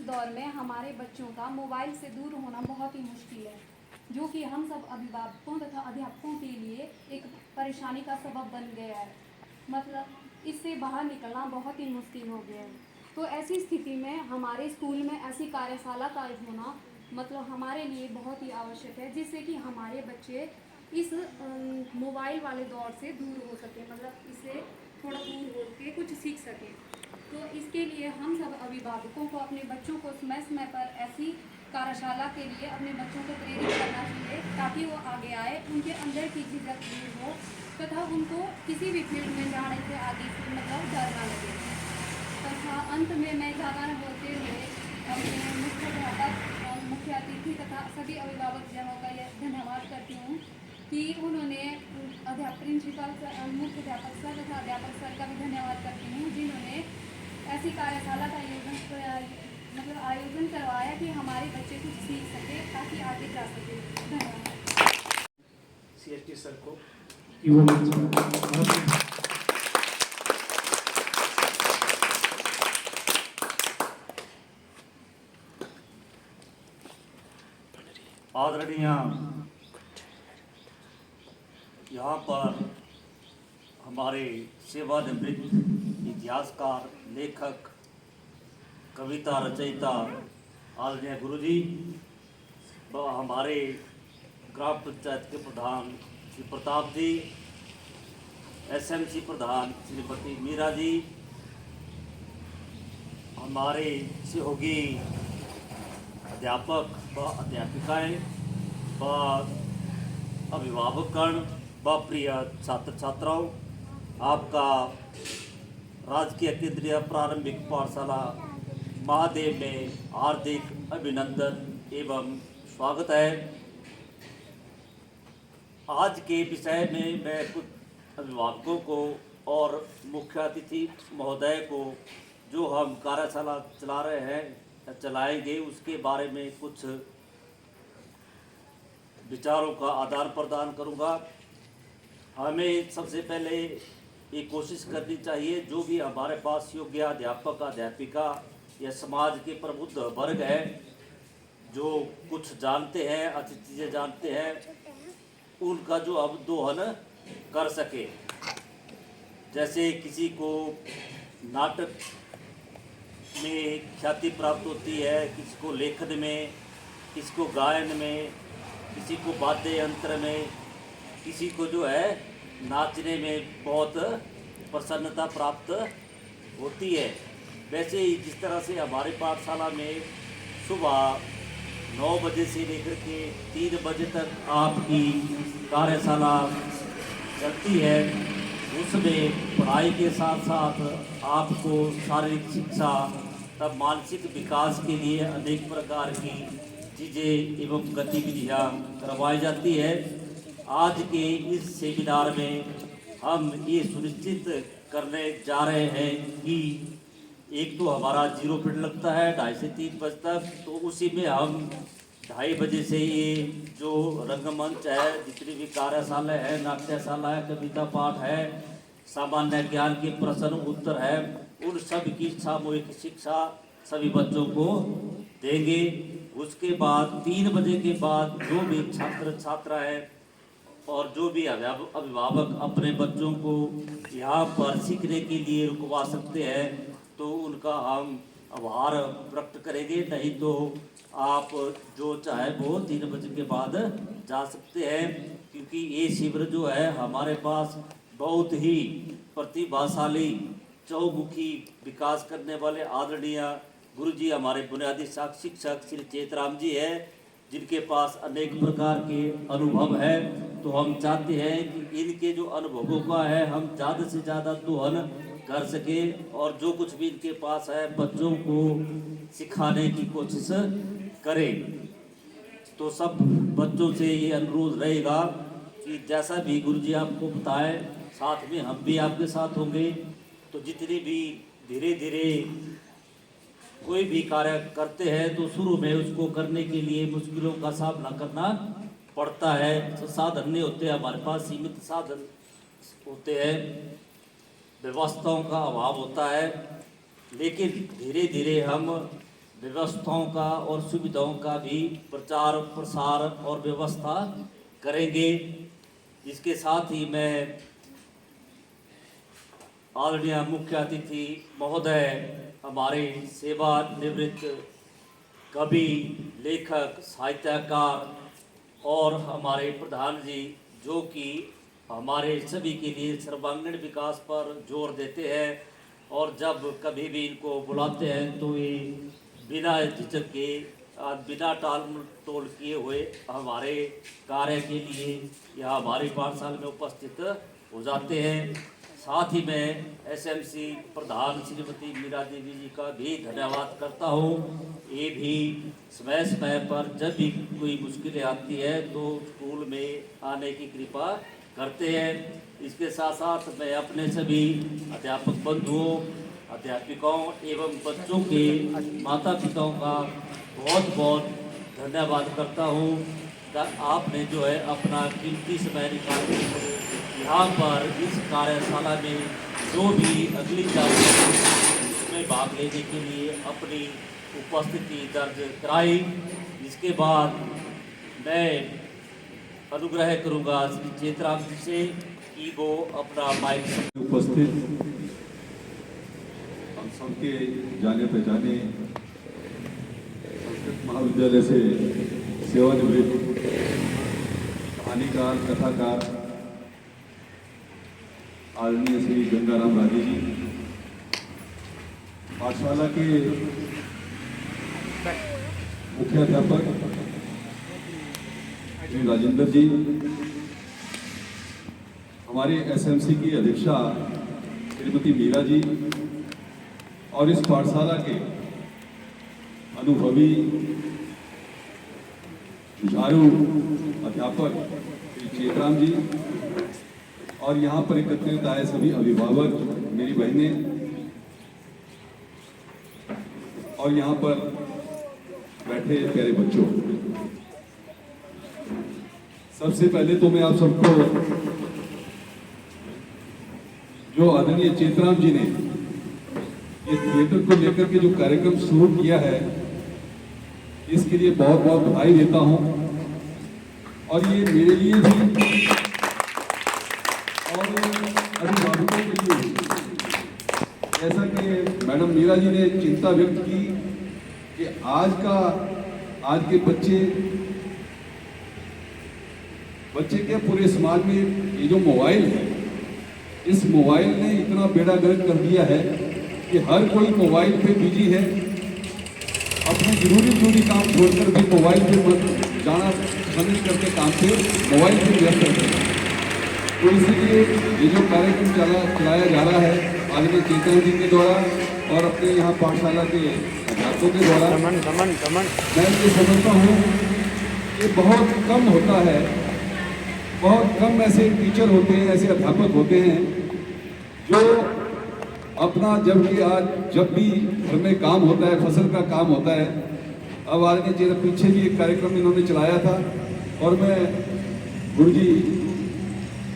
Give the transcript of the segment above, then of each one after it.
दौर में हमारे बच्चों का मोबाइल से दूर होना बहुत ही मुश्किल है, जो कि हम सब अभिभावकों तथा अध्यापकों के लिए एक परेशानी का सबब बन गया है। मतलब इससे बाहर निकलना बहुत ही मुश्किल हो गया है। तो ऐसी स्थिति में हमारे स्कूल में ऐसी कार्यशाला का होना मतलब हमारे लिए बहुत ही आवश्यक है, जिससे कि हमारे बच्चे इस मोबाइल वाले दौर से दूर हो सके, मतलब इससे थोड़ा दूर हो के कुछ सीख सकें। तो इसके लिए हम सब अभिभावकों को अपने बच्चों को समय समय पर ऐसी कार्यशाला के लिए अपने बच्चों को प्रेरित करना चाहिए, ताकि वो आगे आए, उनके अंदर की झिझक दूर हो तथा उनको किसी भी फील्ड में जाने से आगे से मतलब डर ना लगे। तथा अंत में मैं ज़्यादा न बोलते हुए अपने मुख्याध्यापक और मुख्य अतिथि तथा सभी अभिभावक जनों का यह धन्यवाद करती हूँ कि उन्होंने प्रिंसिपल मुख्याध्यापक सर तथा अध्यापक सर का भी धन्यवाद करती हूँ, जिन्होंने ऐसी कार्यशाला का आयोजन करवाया कि हमारे बच्चे कुछ सीख सके ताकि आगे जा सके। धन्यवाद। CST सर को आदरणीय यहाँ पर हमारे सेवानिवृत्त इतिहासकार, लेखक, कविता रचयिता आदरणीय गुरुजी व हमारे ग्राम पंचायत के प्रधान श्री प्रताप जी, SMC प्रधान श्रीमती मीरा जी, हमारे सहयोगी अध्यापक व अध्यापिकाएं व अभिभावकगण व प्रिय छात्र छात्राओं, आपका राजकीय केंद्रीय प्रारंभिक पाठशाला महादेव में हार्दिक अभिनंदन एवं स्वागत है। आज के विषय में मैं कुछ अभिभावकों को और मुख्य अतिथि महोदय को जो हम कार्यशाला चला रहे हैं चलाएंगे उसके बारे में कुछ विचारों का आदान प्रदान करूंगा। हमें सबसे पहले ये कोशिश करनी चाहिए, जो भी हमारे पास योग्य अध्यापक अध्यापिका या समाज के प्रबुद्ध वर्ग है जो कुछ जानते हैं, अच्छी चीज़ें जानते हैं, उनका जो अवदोहन कर सके। जैसे किसी को नाटक में ख्याति प्राप्त होती है, किसी को लेखन में, किसी को गायन में, किसी को वाद्य यंत्र में, किसी को जो है नाचने में बहुत प्रसन्नता प्राप्त होती है। वैसे ही जिस तरह से हमारे पाठशाला में सुबह 9 बजे से लेकर के 3 बजे तक आपकी कार्यशाला चलती है, उसमें पढ़ाई के साथ साथ आपको शारीरिक शिक्षा तब मानसिक विकास के लिए अनेक प्रकार की चीज़ें एवं गतिविधियाँ करवाई जाती है। आज के इस सेमिनार में हम ये सुनिश्चित करने जा रहे हैं कि एक तो हमारा 0 पीरियड लगता है 2:30 से 3 बजे तक, तो उसी में हम 2:30 बजे से ये जो रंगमंच है, जितनी भी कार्यशाला है, नाट्यशाला है, कविता पाठ है, सामान्य ज्ञान के प्रश्न उत्तर है, उन सब की सामूहिक शिक्षा सभी बच्चों को देंगे। उसके बाद 3 बजे के बाद जो भी छात्र छात्रा है और जो भी अभिभावक अपने बच्चों को यहाँ पर सीखने के लिए रुकवा सकते हैं तो उनका हम आभार व्यक्त करेंगे। नहीं तो आप जो चाहे वो 3 बजे के बाद जा सकते हैं, क्योंकि ये शिविर जो है हमारे पास बहुत ही प्रतिभाशाली चौमुखी विकास करने वाले आदरणीय गुरुजी हमारे बुनियादी शिक्षक श्री चेतराम जी है, जिनके पास अनेक प्रकार के अनुभव है। तो हम चाहते हैं कि इनके जो अनुभवों का है हम ज़्यादा से ज़्यादा दोहन कर सके और जो कुछ भी इनके पास है बच्चों को सिखाने की कोशिश करें। तो सब बच्चों से ये अनुरोध रहेगा कि जैसा भी गुरुजी आपको बताएं, साथ में हम भी आपके साथ होंगे। तो जितनी भी धीरे धीरे कोई भी कार्य करते हैं तो शुरू में उसको करने के लिए मुश्किलों का सामना करना पड़ता है। साधन नहीं होते, हमारे पास सीमित साधन होते हैं, व्यवस्थाओं का अभाव होता है, लेकिन धीरे धीरे हम व्यवस्थाओं का और सुविधाओं का भी प्रचार प्रसार और व्यवस्था करेंगे। इसके साथ ही मैं आदरणीय मुख्य अतिथि महोदय, हमारे सेवानिवृत्त कवि, लेखक, साहित्यकार और हमारे प्रधान जी, जो कि हमारे सभी के लिए सर्वांगीण विकास पर जोर देते हैं और जब कभी भी इनको बुलाते हैं तो ये बिना झिझक के बिना टाल टोल किए हुए हमारे कार्य के लिए या हमारी पाठशाला में उपस्थित हो जाते हैं। साथ ही मैं एसएमसी प्रधान श्रीमती मीरा देवी जी का भी धन्यवाद करता हूँ। ये भी समय समय पर जब भी कोई मुश्किलें आती है तो स्कूल में आने की कृपा करते हैं। इसके साथ साथ मैं अपने सभी अध्यापक बंधुओं, अध्यापिकाओं एवं बच्चों के माता पिताओं का बहुत बहुत धन्यवाद करता हूँ। आपने जो है अपना कीमती समय निकाल के यहाँ पर इस कार्यशाला में जो भी अगली कार्यक्रम उसमें भाग लेने के लिए अपनी उपस्थिति दर्ज कराई। इसके बाद मैं अनुग्रह करूँगा श्री चेतराम जी से कि वो अपना माइक उपस्थित हम सबके जाने पहचाने संस्कृत महाविद्यालय से सेवानिवृत्त कहानीकार, कथाकार आदरणीय श्री गंगाराम राजे जी, पाठशाला के मुख्याध्यापक श्री राजेंद्र जी, हमारे एसएमसी की अध्यक्षा श्रीमती मीरा जी और इस पाठशाला के अनुभवी जुझारू अध्यापक श्री चेतराम जी और यहाँ पर एकत्रित आए सभी अभिभावक, मेरी बहनें और यहाँ पर बैठे प्यारे बच्चों, सबसे पहले तो मैं आप सबको जो आदरणीय चेतराम जी ने ये थिएटर को लेकर के जो कार्यक्रम शुरू किया है इसके लिए बहुत बहुत बधाई देता हूं। और ये मेरे लिए भी और अभिभावकों के लिए भी, जैसा कि मैडम मीरा जी ने चिंता व्यक्त की कि आज के बच्चे के पूरे समाज में ये जो मोबाइल है, इस मोबाइल ने इतना बेड़ा गर्क कर दिया है कि हर कोई मोबाइल पे बिजी है, अपने जरूरी काम छोड़कर भी मोबाइल पे जाना समझ करके काम पे मोबाइल पे व्यस्त रहते हैं। तो इसीलिए ये जो कार्यक्रम चलाया जा रहा है आदरणीय चेतन जी के द्वारा और अपने यहाँ पाठशाला के अध्यापकों के द्वारा, मैं ये समझता हूँ कि बहुत कम होता है, बहुत कम ऐसे टीचर होते हैं, ऐसे अध्यापक होते हैं जो अपना जब भी घर में काम होता है, फसल का काम होता है। अब आदरणीय पीछे भी एक कार्यक्रम इन्होंने चलाया था और मैं गुरुजी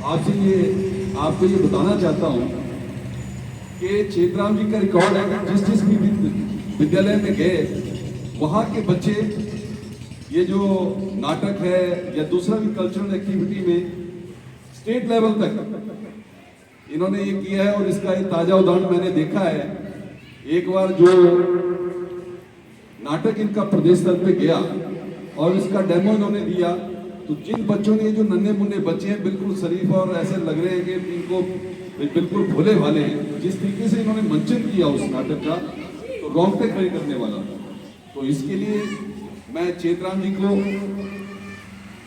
आपको ये बताना चाहता हूँ कि चेतराम जी का रिकॉर्ड है, जिस भी विद्यालय में गए वहाँ के बच्चे ये जो नाटक है या दूसरा भी कल्चरल एक्टिविटी में स्टेट लेवल तक इन्होंने ये किया है। और इसका एक ताजा उदाहरण मैंने देखा है। एक बार जो नाटक इनका प्रदेश स्तर पे गया और इसका डेमो इन्होंने दिया, तो जिन बच्चों ने, जो नन्हे मुन्ने बच्चे हैं, बिल्कुल शरीफ और ऐसे लग रहे हैं कि इनको बिल्कुल भोले भाले हैं, जिस तरीके से इन्होंने मंचन किया उस नाटक का, तो रोंगटे खड़े करने वाला। तो इसके लिए मैं चेतराम जी को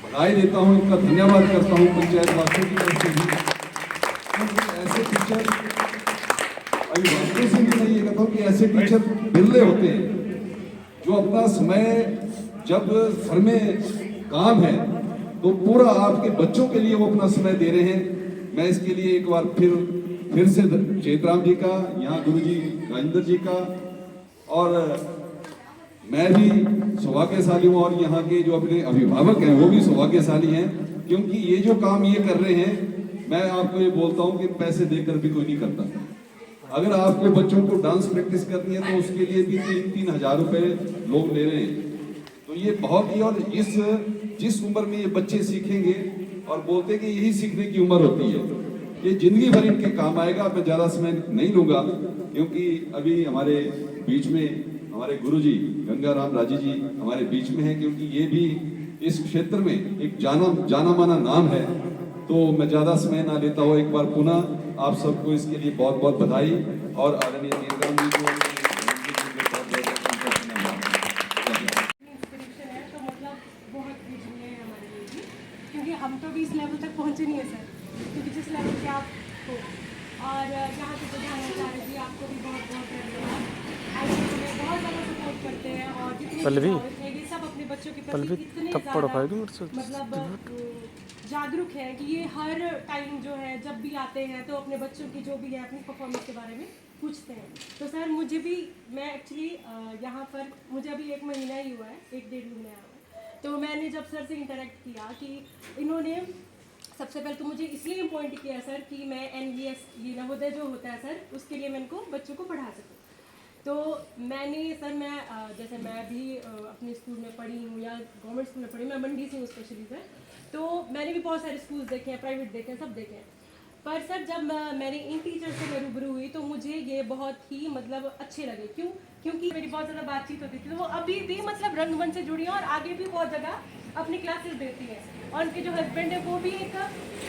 बधाई देता हूँ, इनका धन्यवाद करता हूँ पंचायत वासियों की तरफ से भी। ऐसे टीचर अभिभावकों से भी मैं ये कहता हूँ कि ऐसे टीचर बिरले होते हैं जो अपना समय, जब घर में काम है तो पूरा आपके बच्चों के लिए वो अपना समय दे रहे हैं। मैं इसके लिए एक बार फिर से चेतराम जी का, यहाँ गुरुजी राजेंद्र जी का, और मैं भी सौभाग्यशाली हूँ और यहाँ के जो अपने अभिभावक हैं वो भी सौभाग्यशाली हैं, क्योंकि ये जो काम ये कर रहे हैं, मैं आपको ये बोलता हूँ कि पैसे देकर भी कोई नहीं करता। अगर आपके बच्चों को डांस प्रैक्टिस करनी है तो उसके लिए भी 3-3 हजार रुपए लोग ले रहे हैं। तो ये बहुत ही, और जिस उम्र में ये बच्चे सीखेंगे, और बोलते हैं कि यही सीखने की उम्र होती है, ये जिंदगी भर इनके काम आएगा। मैं ज्यादा समय नहीं लूंगा क्योंकि अभी हमारे बीच में हमारे गुरुजी गंगाराम राजी जी हमारे बीच में हैं, क्योंकि ये भी इस क्षेत्र में एक जाना माना नाम है। तो मैं ज्यादा समय ना लेता हूँ, एक बार पुनः आप सबको इसके लिए बहुत बहुत बधाई और आदरणीय नेताओं जी को इंस्पिरेशन है। तो मतलब बहुत विजनीय है हमारे लिए भी, क्योंकि हम तो भी इस लेवल तक पहुँचे नहीं है सर, क्योंकि जिस लेवल पे आप हो, और जहाँ से प्रधानाचार्य जी आपको भी बहुत बहुत धन्यवाद। ऐसे हमें बहुत ज़्यादा सपोर्ट करते हैं, और जितने पल्लवी, हैं ये सब अपने बच्चों के पल्लवी प्रति इतने थप्पड़ खाएगी ज़्यादा मेरे से। मतलब जागरूक है कि ये हर टाइम जो है जब भी आते हैं तो अपने बच्चों की जो भी है अपनी परफॉर्मेंस के बारे में पूछते हैं। तो सर मुझे भी, मैं एक्चुअली यहाँ पर मुझे अभी 1 महीना ही हुआ है, 1-1.5 महीना हुआ है। तो मैंने जब सर से इंटरेक्ट किया कि इन्होंने सबसे पहले तो मुझे इसलिए अपॉइंट किया सर कि मैं NVS ये नवोदय जो होता है सर, उसके लिए मैं इनको बच्चों को पढ़ा सकूँ। तो मैंने सर, मैं जैसे मैं भी अपने स्कूल में पढ़ी हूँ या गवर्नमेंट स्कूल में पढ़ी, मैं मंडी से हूँ स्पेशली सर। तो मैंने भी बहुत सारे स्कूल्स देखे हैं, प्राइवेट देखे हैं, सब देखे हैं। पर सर जब मैंने इन टीचर से मैं रूबरू हुई तो मुझे ये बहुत ही मतलब अच्छे लगे। क्यों? क्योंकि मेरी बहुत ज़्यादा बातचीत होती थी, तो वो अभी भी मतलब रंगमंच से जुड़ी हैं और आगे भी बहुत जगह अपनी क्लासेस देती हैं। और उनके जो हस्बैंड है वो भी एक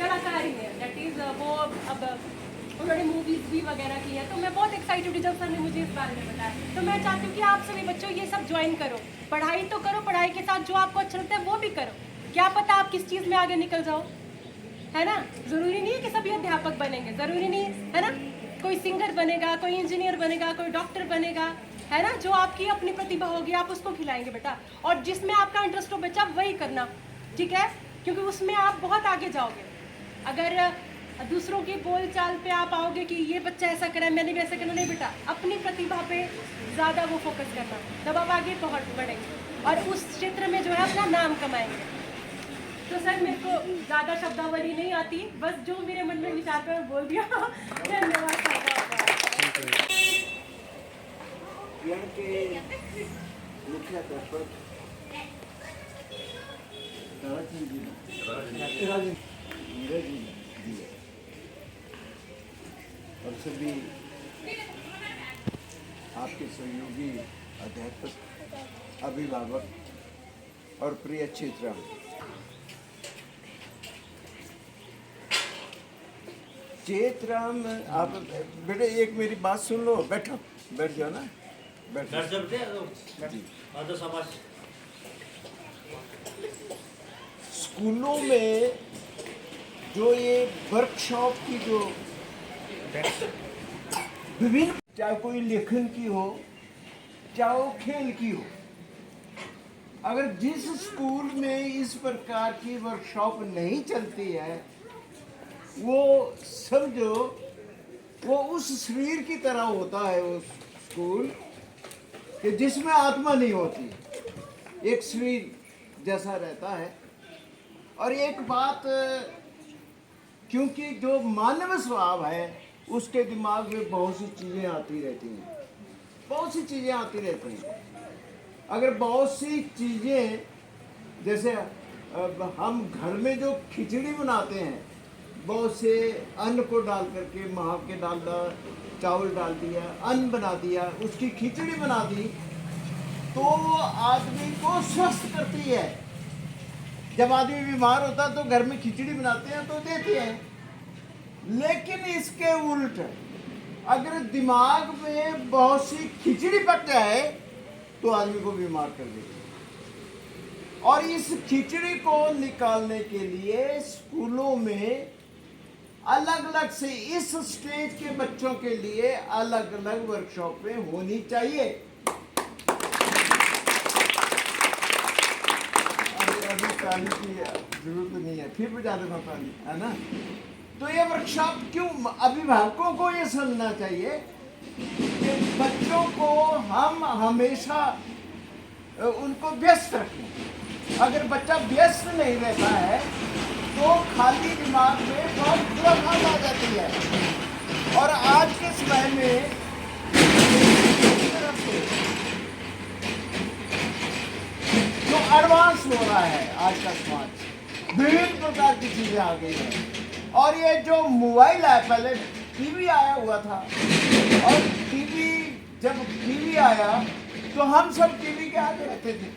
कलाकार ही है, दैट इज़ वो अब उन्होंने मूवीज़ भी वगैरह की है। तो मैं बहुत एक्साइटेड हुई जब सर ने मुझे इस बारे में बताया। तो मैं चाहती हूँ कि आप सभी बच्चों ये सब ज्वाइन करो, पढ़ाई तो करो, पढ़ाई के साथ जो आपको अच्छा लगता है वो भी करो। क्या पता आप किस चीज़ में आगे निकल जाओ, है ना। ज़रूरी नहीं है कि सभी अध्यापक बनेंगे, ज़रूरी नहीं है ना। कोई सिंगर बनेगा, कोई इंजीनियर बनेगा, कोई डॉक्टर बनेगा, है ना। जो आपकी अपनी प्रतिभा होगी आप उसको खिलाएंगे बेटा, और जिसमें आपका इंटरेस्ट हो बच्चा वही करना, ठीक है। क्योंकि उसमें आप बहुत आगे जाओगे। अगर दूसरों की बोल चाल पे आप आओगे कि ये बच्चा ऐसा करे मैंने भी ऐसा करना, नहीं बेटा, अपनी प्रतिभा पे ज़्यादा वो फोकस करना, तब आप आगे बढ़ेंगे और उस क्षेत्र में जो है अपना नाम कमाएंगे। तो सर मेरे को ज़्यादा शब्दावली नहीं आती, बस जो मेरे मन में विचार कर बोल दिया। धन्यवाद। यहाँ के मुख्य अध्यापक नीरज जी और सभी आपके सहयोगी अध्यापक, अभिभावक और प्रिय क्षेत्र, चेतराम, आप बेटे एक मेरी बात सुन लो, बैठो, बैठ जाओ ना, बैठ जाओ। स्कूलों में जो ये वर्कशॉप की जो विभिन्न, चाहे कोई लेखन की हो, चाहे वो खेल की हो, अगर जिस स्कूल में इस प्रकार की वर्कशॉप नहीं चलती है, वो समझो वो उस शरीर की तरह होता है वो स्कूल कि जिसमें आत्मा नहीं होती, एक शरीर जैसा रहता है। और एक बात, क्योंकि जो मानव स्वभाव है उसके दिमाग में बहुत सी चीज़ें आती रहती हैं, बहुत सी चीज़ें आती रहती हैं। अगर बहुत सी चीज़ें, जैसे हम घर में जो खिचड़ी बनाते हैं, बहुत से अन्न को डाल करके, महा के डाल चावल डाल दिया, अन्न बना दिया, उसकी खिचड़ी बना दी, तो वो आदमी को स्वस्थ करती है। जब आदमी बीमार होता है तो घर में खिचड़ी बनाते हैं तो देते हैं। लेकिन इसके उल्ट अगर दिमाग में बहुत सी खिचड़ी पक जाए तो आदमी को बीमार कर देती है। और इस खिचड़ी को निकालने के लिए स्कूलों में अलग अलग से इस स्टेज के बच्चों के लिए अलग अलग वर्कशॉपें होनी चाहिए। अभी ताली की जरूरत नहीं है, फिर बजा देना ताली, है ना। तो ये वर्कशॉप क्यों, अभिभावकों को ये समझना चाहिए कि बच्चों को हम हमेशा उनको व्यस्त रखें। अगर बच्चा व्यस्त नहीं रहता है तो खाली दिमाग में बहुत बुरा बात आ जाती है। और आज के समय में तरफ से जो एडवांस हो रहा है आज का समाज, विभिन्न प्रकार की चीजें आ गई है। और ये जो मोबाइल है, पहले टीवी आया हुआ था, और जब टीवी आया तो हम सब टीवी के आगे रहते थे।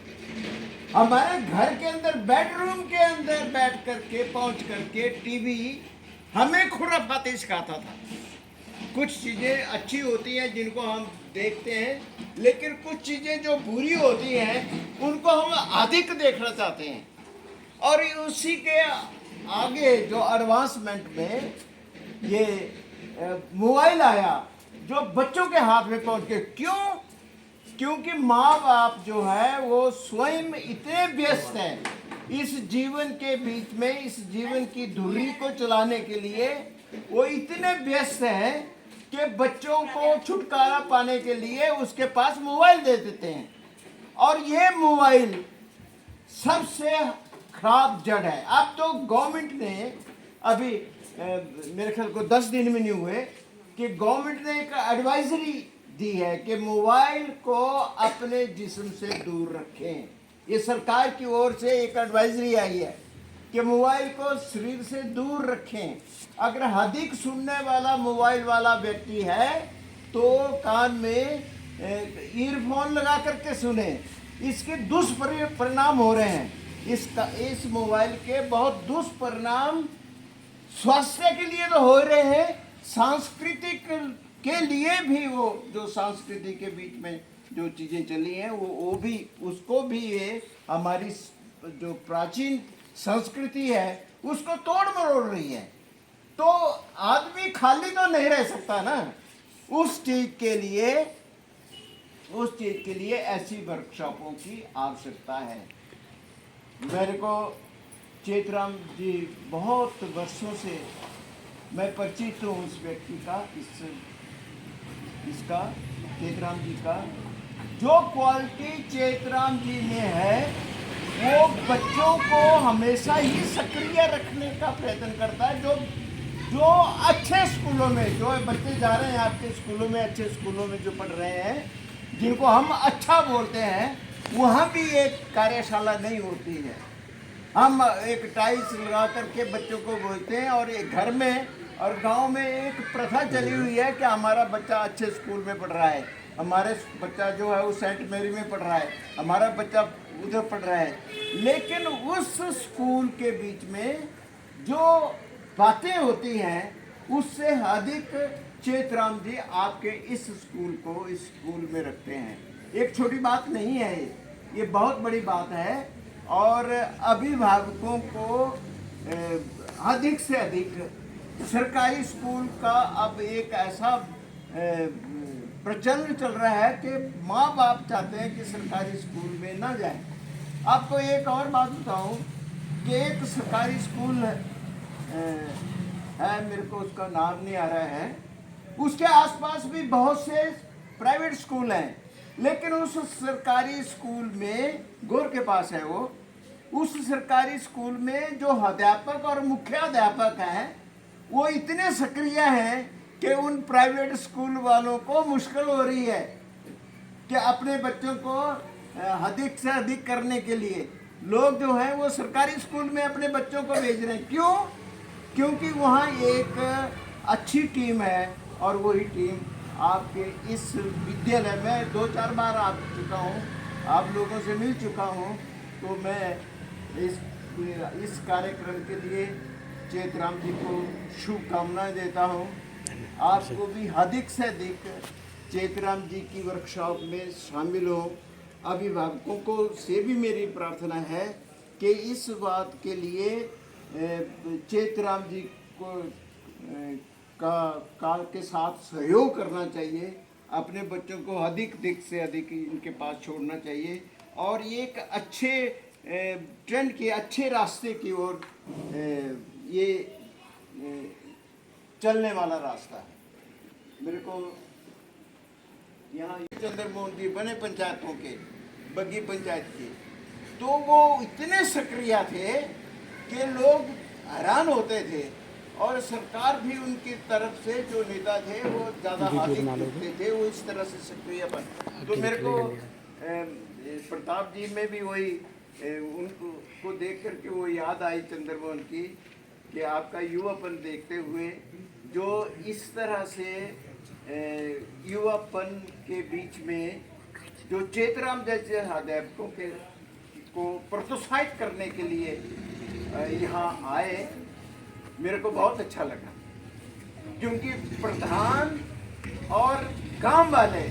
हमारे घर के अंदर, बेडरूम के अंदर बैठ करके, पहुंच करके टीवी हमें खुराफाती सिखाता था। कुछ चीज़ें अच्छी होती हैं जिनको हम देखते हैं, लेकिन कुछ चीज़ें जो बुरी होती हैं उनको हम अधिक देखना चाहते हैं। और उसी के आगे जो एडवांसमेंट में ये मोबाइल आया जो बच्चों के हाथ में पहुंच के, क्यों? क्योंकि माँ बाप जो है वो स्वयं इतने व्यस्त हैं इस जीवन के बीच में, इस जीवन की धुरी को चलाने के लिए वो इतने व्यस्त हैं कि बच्चों को छुटकारा पाने के लिए उसके पास मोबाइल दे देते हैं। और ये मोबाइल सबसे खराब जड़ है। अब तो गवर्नमेंट ने अभी मेरे ख्याल को 10 दिन में नहीं हुए कि गवर्नमेंट ने एक एडवाइजरी दी है कि मोबाइल को अपने जिस्म से दूर रखें। ये सरकार की ओर से एक एडवाइजरी आई है कि मोबाइल को शरीर से दूर रखें। अगर अधिक सुनने वाला मोबाइल वाला व्यक्ति है तो कान में ईयरफोन लगा करके सुने। इसके दुष्परिणाम हो रहे हैं। इस मोबाइल के बहुत दुष्परिणाम स्वास्थ्य के लिए तो हो रहे हैं, सांस्कृतिक के लिए भी, वो जो संस्कृति के बीच में जो चीज़ें चली हैं वो भी, उसको भी ये हमारी जो प्राचीन संस्कृति है उसको तोड़ मरोड़ रही है। तो आदमी खाली तो नहीं रह सकता ना, उस चीज़ के लिए ऐसी वर्कशॉपों की आवश्यकता है। मेरे को चेतराम जी बहुत वर्षों से मैं परिचित हूँ उस व्यक्ति का, इसका चेतराम जी का। जो क्वालिटी चेतराम जी में है वो बच्चों को हमेशा ही सक्रिय रखने का प्रयत्न करता है। जो अच्छे स्कूलों में जो बच्चे जा रहे हैं, आपके स्कूलों में, अच्छे स्कूलों में जो पढ़ रहे हैं, जिनको हम अच्छा बोलते हैं, वहाँ भी एक कार्यशाला नहीं होती है। हम एक टाइल्स लगा करके बच्चों को बोलते हैं, और एक घर में और गांव में एक प्रथा चली हुई है कि हमारा बच्चा अच्छे स्कूल में पढ़ रहा है, हमारे बच्चा जो है वो सेंट मेरी में पढ़ रहा है, हमारा बच्चा उधर पढ़ रहा है। लेकिन उस स्कूल के बीच में जो बातें होती हैं उससे अधिक चेतराम जी आपके इस स्कूल को इस स्कूल में रखते हैं। एक छोटी बात नहीं है, ये बहुत बड़ी बात है। और अभिभावकों को अधिक से अधिक सरकारी स्कूल का अब एक ऐसा प्रचलन चल रहा है कि माँ बाप चाहते हैं कि सरकारी स्कूल में ना जाएं। आपको एक और बात बताऊं कि एक सरकारी स्कूल है, मेरे को उसका नाम नहीं आ रहा है, उसके आसपास भी बहुत से प्राइवेट स्कूल हैं, लेकिन उस सरकारी स्कूल में, गोर के पास है वो, उस सरकारी स्कूल में जो अध्यापक और मुख्य अध्यापक हैं वो इतने सक्रिय हैं कि उन प्राइवेट स्कूल वालों को मुश्किल हो रही है कि अपने बच्चों को अधिक से अधिक करने के लिए लोग जो हैं वो सरकारी स्कूल में अपने बच्चों को भेज रहे हैं। क्यों? क्योंकि वहाँ एक अच्छी टीम है, और वही टीम आपके इस विद्यालय में 2-4 बार आ चुका हूँ, आप लोगों से मिल चुका हूँ। तो मैं इस कार्यक्रम के लिए चेतराम जी को शुभकामनाएं देता हूँ। आपको भी अधिक से अधिक चेतराम जी की वर्कशॉप में शामिल हो। अभिभावकों को से भी मेरी प्रार्थना है कि इस बात के लिए चेतराम जी को के साथ सहयोग करना चाहिए। अपने बच्चों को अधिक से अधिक इनके पास छोड़ना चाहिए, और ये एक अच्छे ट्रेंड के अच्छे रास्ते की ओर ये चलने वाला रास्ता है। मेरे को यहाँ चंद्रमोहन जी बने पंचायतों के, बग्गी पंचायत के, तो वो इतने सक्रिय थे कि लोग हैरान होते थे और सरकार भी उनकी तरफ से जो नेता थे वो ज़्यादा हाथ दिखते थे, वो इस तरह से सक्रिय बन। तो मेरे को प्रताप जी में भी वही उनको देख करके वो याद आई चंद्रमोहन की, कि आपका युवापन देखते हुए जो इस तरह से युवापन के बीच में जो चेतराम जैसे अध्यापकों के को प्रोत्साहित करने के लिए यहाँ आए, मेरे को बहुत अच्छा लगा। क्योंकि प्रधान और गांव वाले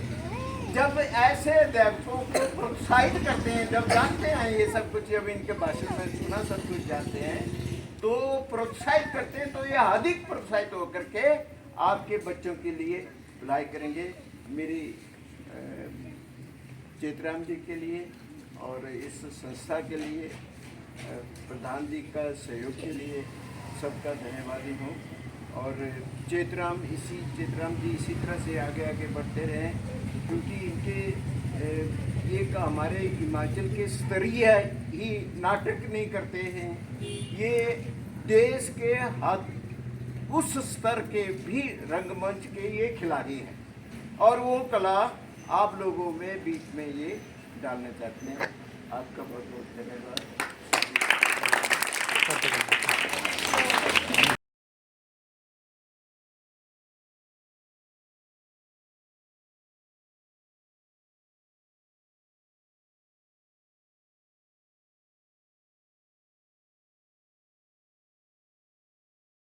जब ऐसे अध्यापकों को प्रोत्साहित करते हैं, जब जानते हैं ये सब कुछ, जब इनके भाषण में सुना सब कुछ जानते हैं, तो प्रोत्साहित करते हैं, तो ये अधिक प्रोत्साहित होकर के आपके बच्चों के लिए भलाई करेंगे। मेरी चेतराम जी के लिए और इस संस्था के लिए, प्रधान जी का सहयोग के लिए सबका धन्यवादी हूँ। और चेतराम जी इसी तरह से आगे आगे बढ़ते रहें, क्योंकि इनके एक हमारे हिमाचल के स्तरीय ही नाटक नहीं करते हैं, ये देश के हद उस स्तर के भी रंगमंच के ये खिलाड़ी हैं, और वो कला आप लोगों में बीच में ये डालना चाहते हैं। आपका बहुत बहुत धन्यवाद।